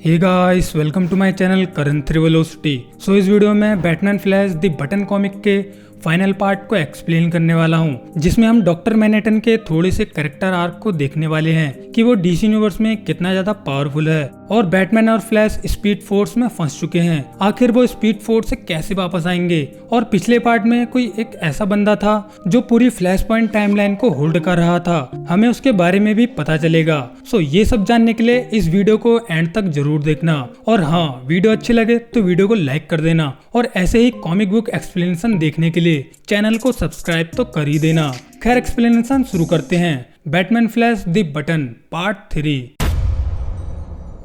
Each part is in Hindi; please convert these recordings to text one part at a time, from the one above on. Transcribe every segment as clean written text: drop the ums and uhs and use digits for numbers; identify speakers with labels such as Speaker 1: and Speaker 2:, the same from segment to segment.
Speaker 1: Hey guys, welcome to my channel Karan थ्रिवेलोसिटी। सो इस वीडियो में Batman Flash the button comic के फाइनल पार्ट को एक्सप्लेन करने वाला हूं, जिसमें हम डॉक्टर मैनहट्टन के थोड़े से कैरेक्टर आर्क को देखने वाले हैं कि वो डीसी यूनिवर्स में कितना ज्यादा पावरफुल है और बैटमैन और फ्लैश स्पीड फोर्स में फंस चुके हैं। आखिर वो स्पीड फोर्स से कैसे वापस आएंगे। और पिछले पार्ट में कोई एक ऐसा बंदा था जो पूरी फ्लैश पॉइंट टाइमलाइन को होल्ड कर रहा था, हमें उसके बारे में भी पता चलेगा। सो ये सब जानने के लिए इस वीडियो को एंड तक जरूर देखना। और हाँ, वीडियो अच्छी लगे तो वीडियो को लाइक कर देना और ऐसे ही कॉमिक बुक एक्सप्लेनेशन देखने के लिए चैनल को सब्सक्राइब तो कर ही देना। खैर, एक्सप्लेनेशन शुरू करते हैं। Batman Flash the button part 3।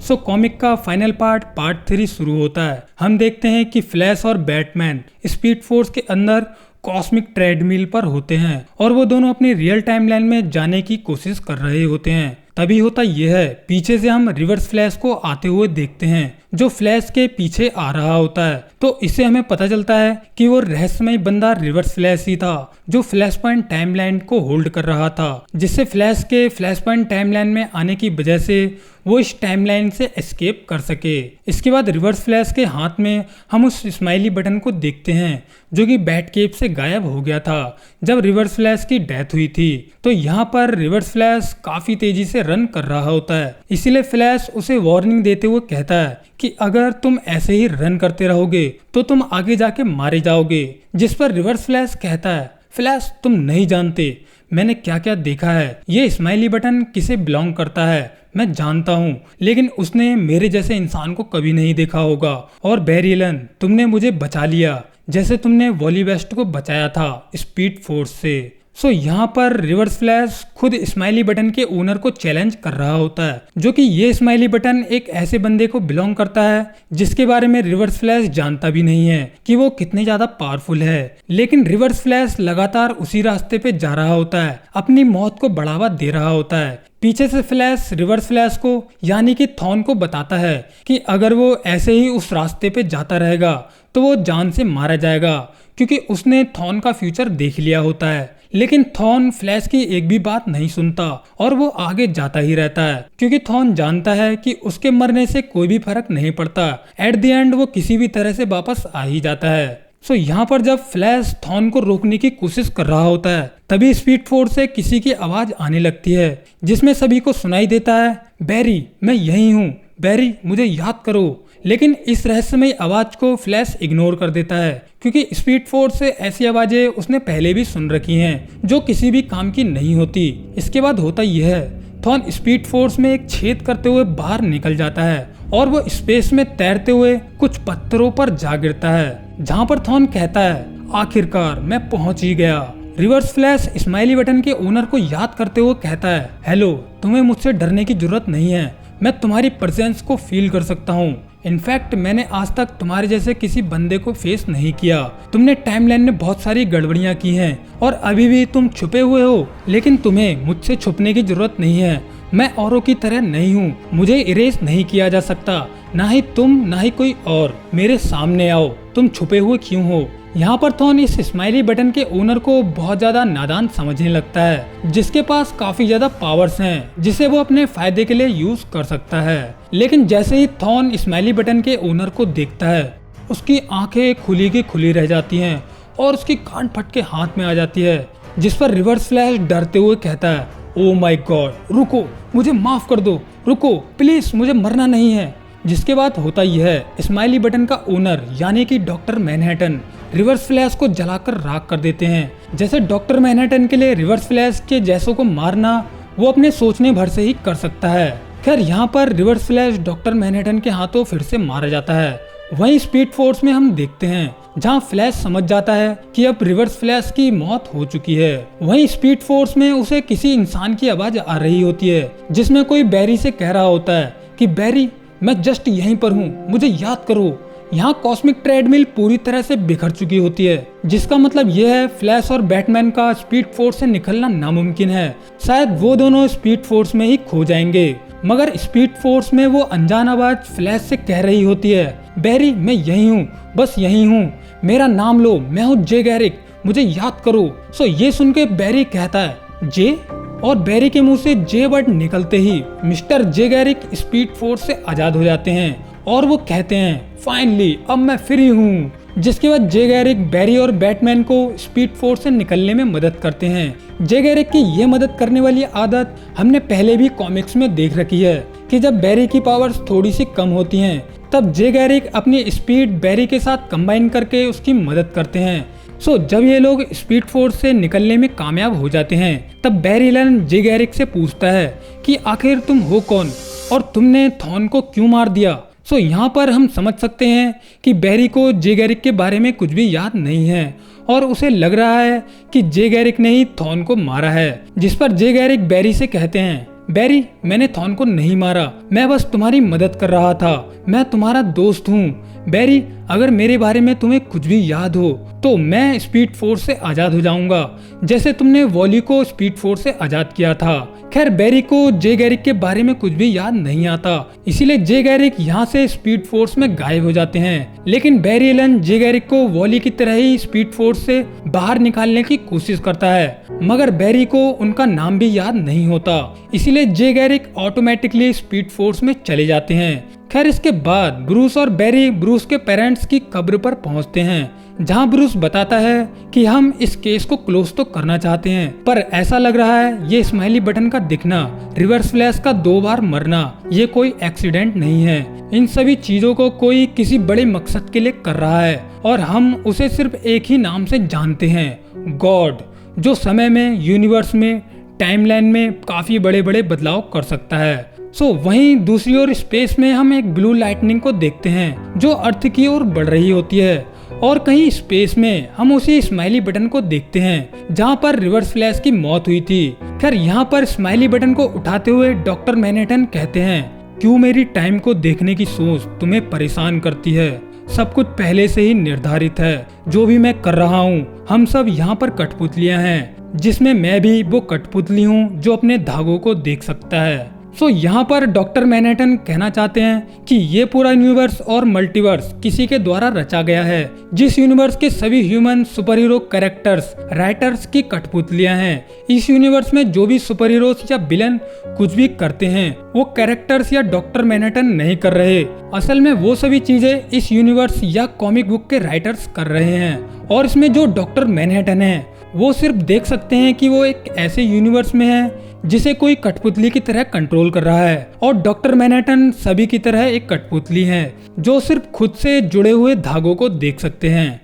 Speaker 1: So comic का फाइनल पार्ट 3 शुरू होता है। हम देखते हैं कि फ्लैश और बैटमैन स्पीड फोर्स के अंदर कॉस्मिक ट्रेडमिल पर होते हैं और वो दोनों अपनी रियल टाइमलाइन में जाने की कोशिश कर रहे होते हैं। तभी होता यह है, पीछे से हम रिवर्स फ्लैश को आते हुए देखते हैं जो फ्लैश के पीछे आ रहा होता है। तो इससे हमें पता चलता है कि वो रहस्यमय बंदा रिवर्स फ्लैश ही था जो फ्लैश पॉइंट टाइमलाइन को होल्ड कर रहा था, जिससे फ्लैश के फ्लैश पॉइंट टाइमलाइन में आने की वजह से वो इस टाइमलाइन से एस्केप कर सके। इसके बाद रिवर्स फ्लैश के हाथ में हम उस स्माइली बटन को देखते हैं जो कि बैट केप से गायब हो गया था जब रिवर्स फ्लैश की डेथ हुई थी। तो यहाँ पर रिवर्स फ्लैश काफी तेजी से रन कर रहा होता है, इसीलिए फ्लैश उसे वार्निंग देते हुए कहता है कि अगर तुम ऐसे ही रन करते रहोगे तो तुम आगे जाके मारे जाओगे। जिस पर रिवर्स फ्लैश कहता है, फ्लैश तुम नहीं जानते मैंने क्या क्या देखा है। ये स्माइली बटन किसे बिलोंग करता है मैं जानता हूँ, लेकिन उसने मेरे जैसे इंसान को कभी नहीं देखा होगा। और बैरी एलन, तुमने मुझे बचा लिया जैसे तुमने वॉली वेस्ट को बचाया था स्पीड फोर्स से। सो यहाँ पर रिवर्स फ्लैश खुद स्माइली बटन के ओनर को चैलेंज कर रहा होता है, जो कि ये स्माइली बटन एक ऐसे बंदे को बिलोंग करता है जिसके बारे में रिवर्स फ्लैश जानता भी नहीं है कि वो कितने ज्यादा पावरफुल है। लेकिन रिवर्स फ्लैश लगातार उसी रास्ते पे जा रहा होता है, अपनी मौत को बढ़ावा दे रहा होता है। पीछे से फ्लैश रिवर्स फ्लैश को यानी कि थॉन को बताता है कि अगर वो ऐसे ही उस रास्ते पे जाता रहेगा तो वो जान से मारा जाएगा, क्योंकि उसने थॉन का फ्यूचर देख लिया होता है। लेकिन थॉन फ्लैश की एक भी बात नहीं सुनता और वो आगे जाता ही रहता है, क्योंकि थॉन जानता है कि उसके मरने से कोई भी फर्क नहीं पड़ता। एट द एंड वो किसी भी तरह से वापस आ ही जाता है। सो यहाँ पर जब फ्लैश थॉन को रोकने की कोशिश कर रहा होता है, तभी स्पीड फोर्स से किसी की आवाज आने लगती है जिसमें सभी को सुनाई देता है, बैरी मैं यही हूँ, बैरी मुझे याद करो। लेकिन इस रहस्यमय आवाज को फ्लैश इग्नोर कर देता है, क्योंकि स्पीड फोर्स से ऐसी आवाजें उसने पहले भी सुन रखी हैं जो किसी भी काम की नहीं होती। इसके बाद होता यह है, थॉन स्पीड फोर्स में एक छेद करते हुए बाहर निकल जाता है और वो स्पेस में तैरते हुए कुछ पत्थरों पर जा गिरता है, जहाँ पर थॉन कहता है, आखिरकार मैं पहुंच ही गया। रिवर्स फ्लैश स्माइली बटन के ओनर को याद करते हुए कहता है, हेलो, तुम्हें मुझसे डरने की जरूरत नहीं है, मैं तुम्हारी प्रेजेंस को फील कर सकता हूँ। इनफैक्ट मैंने आज तक तुम्हारे जैसे किसी बंदे को फेस नहीं किया। तुमने टाइमलाइन में बहुत सारी गड़बड़ियां की हैं और अभी भी तुम छुपे हुए हो, लेकिन तुम्हें मुझसे छुपने की जरूरत नहीं है। मैं औरों की तरह नहीं हूँ, मुझे इरेज नहीं किया जा सकता। ना ही तुम ना ही कोई और मेरे सामने आओ, तुम छुपे हुए क्यों हो। यहाँ पर थॉन इस स्माइली बटन के ओनर को बहुत ज्यादा नादान समझने लगता है, जिसके पास काफी ज्यादा पावर्स हैं जिसे वो अपने फायदे के लिए यूज कर सकता है। लेकिन जैसे ही थॉन स्माइली बटन के ओनर को देखता है, उसकी आंखें खुली की खुली रह जाती हैं और उसकी कान फट के हाथ में आ जाती है, जिस पर रिवर्स फ्लैश डरते हुए कहता है, ओ माई गॉड, रुको, मुझे माफ कर दो, रुको प्लीज, मुझे मरना नहीं है। जिसके बाद होता यह है, स्माइली बटन का ओनर यानी कि डॉक्टर मैनहट्टन रिवर्स फ्लैश को जलाकर राख कर देते हैं। जैसे डॉक्टर मैनहट्टन के लिए रिवर्स फ्लैश के जैसों को मारना वो अपने सोचने भर से ही कर सकता है। खैर, यहाँ पर रिवर्स फ्लैश डॉक्टर मैनहट्टन के हाथों फिर से मारा जाता है। वहीं स्पीड फोर्स में हम देखते हैं जहाँ फ्लैश समझ जाता है कि अब रिवर्स फ्लैश की मौत हो चुकी है। वहीं स्पीड फोर्स में उसे किसी इंसान की आवाज आ रही होती है, जिसमें कोई बैरी से कह रहा होता है कि बैरी मैं जस्ट यहीं पर हूँ, मुझे याद करो। यहाँ कॉस्मिक ट्रेडमिल पूरी तरह से बिखर चुकी होती है, जिसका मतलब यह है फ्लैश और बैटमैन का स्पीड फोर्स से निकलना नामुमकिन है। शायद वो दोनों स्पीड फोर्स में ही खो जाएंगे। मगर स्पीड फोर्स में वो अनजान आवाज फ्लैश से कह रही होती है, बैरी मैं यही हूँ, बस यही हूँ, मेरा नाम लो, मैं हूँ जे गैरिक, मुझे याद करो। सो ये सुन के बैरी कहता है, जे, और बैरी के मुंह से जे वर्ड निकलते ही मिस्टर जे गैरिक स्पीड फोर्स से आजाद हो जाते हैं और वो कहते हैं फाइनली अब मैं फ्री हूँ। जिसके बाद जे गैरिक बैरी और बैटमैन को स्पीड फोर्स से निकलने में मदद करते हैं। जे गैरिक की ये मदद करने वाली आदत हमने पहले भी कॉमिक्स में देख रखी है कि जब बैरी की पावर्स थोड़ी सी कम होती हैं तब जे गैरिक अपनी स्पीड बैरी के साथ कंबाइन करके उसकी मदद करते हैं। जब ये लोग स्पीड फोर्स से निकलने में कामयाब हो जाते हैं तब बैरी एलन जे गैरिक से पूछता है कि आखिर तुम हो कौन और तुमने थॉन को क्यों मार दिया। यहाँ पर हम समझ सकते हैं कि बैरी को जे गैरिक के बारे में कुछ भी याद नहीं है और उसे लग रहा है कि जे गैरिक ने ही थॉन को मारा है। जिस पर जे गैरिक बैरी से कहते हैं बैरी मैंने थॉन को नहीं मारा, मैं बस तुम्हारी मदद कर रहा था, मैं तुम्हारा दोस्त हूँ। बैरी अगर मेरे बारे में तुम्हें कुछ भी याद हो तो मैं स्पीड फोर्स से आजाद हो जाऊंगा जैसे तुमने वॉली को स्पीड फोर्स से आजाद किया था। खैर बैरी को जे गैरिक के बारे में कुछ भी याद नहीं आता, इसीलिए जे गैरिक यहाँ से स्पीड फोर्स में गायब हो जाते हैं। लेकिन बैरी एलन जे गैरिक को वॉली की तरह ही स्पीड फोर्स से बाहर निकालने की कोशिश करता है मगर बैरी को उनका नाम भी याद नहीं होता, इसीलिए जे गैरिक ऑटोमेटिकली स्पीड फोर्स में चले जाते हैं। खैर इसके बाद ब्रूस और बैरी ब्रूस के पेरेंट्स की कब्र पर पहुंचते हैं जहां ब्रूस बताता है कि हम इस केस को क्लोज तो करना चाहते हैं पर ऐसा लग रहा है ये स्माइली बटन का दिखना, रिवर्स फ्लैश का 2 बार मरना ये कोई एक्सीडेंट नहीं है। इन सभी चीजों को कोई किसी बड़े मकसद के लिए कर रहा है और हम उसे सिर्फ एक ही नाम से जानते हैं, गॉड, जो समय में, यूनिवर्स में, टाइमलाइन में काफी बड़े बड़े बदलाव कर सकता है। वहीं दूसरी ओर स्पेस में हम एक ब्लू लाइटनिंग को देखते हैं जो अर्थ की ओर बढ़ रही होती है और कहीं स्पेस में हम उसी स्माइली बटन को देखते हैं जहां पर रिवर्स फ्लैश की मौत हुई थी। खैर यहाँ पर स्माइली बटन को उठाते हुए डॉक्टर मैनहट्टन कहते हैं क्यों मेरी टाइम को देखने की सोच तुम्हें परेशान करती है, सब कुछ पहले से ही निर्धारित है, जो भी मैं कर रहा हूँ हम सब यहाँ पर कठपुतलियाँ हैं जिसमें मैं भी वो कठपुतली हूँ जो अपने धागों को देख सकता है। यहाँ पर डॉक्टर मैनहट्टन कहना चाहते हैं कि ये पूरा यूनिवर्स और मल्टीवर्स किसी के द्वारा रचा गया है जिस यूनिवर्स के सभी human super hero characters writers की कठपुतलियां हैं। इस यूनिवर्स में जो भी सुपर हीरोज या विलन कुछ भी करते हैं वो कैरेक्टर्स या डॉक्टर मैनहट्टन नहीं कर रहे, असल में वो सभी चीजें इस यूनिवर्स या कॉमिक बुक के राइटर्स कर रहे हैं। और इसमें जो डॉक्टर मैनहट्टन है वो सिर्फ देख सकते हैं कि वो एक ऐसे यूनिवर्स में है जिसे कोई कठपुतली की तरह कंट्रोल कर रहा है और डॉक्टर मैनहट्टन सभी की तरह एक कठपुतली हैं जो सिर्फ खुद से जुड़े हुए धागों को देख सकते हैं।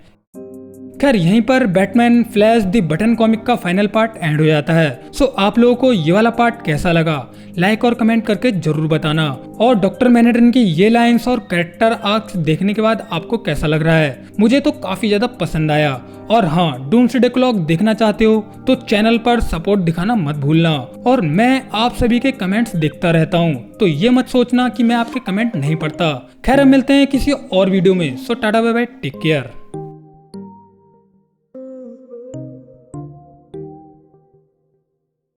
Speaker 1: खैर यहीं पर Batman Flash the button comic का फाइनल पार्ट एंड हो जाता है। आप लोगों को ये वाला पार्ट कैसा लगा लाइक और कमेंट करके जरूर बताना और डॉक्टर मैनहट्टन की ये लाइंस और कैरेक्टर आर्क्स देखने के बाद आपको कैसा लग रहा है, मुझे तो काफी ज्यादा पसंद आया। और हाँ, डूम्सडे क्लॉक देखना चाहते हो तो चैनल पर सपोर्ट दिखाना मत भूलना और मैं आप सभी के कमेंट्स देखता रहता हूँ तो ये मत सोचना कि मैं आपके कमेंट नहीं पढ़ता। खैर हम मिलते हैं किसी और वीडियो में, tata bye bye, take care.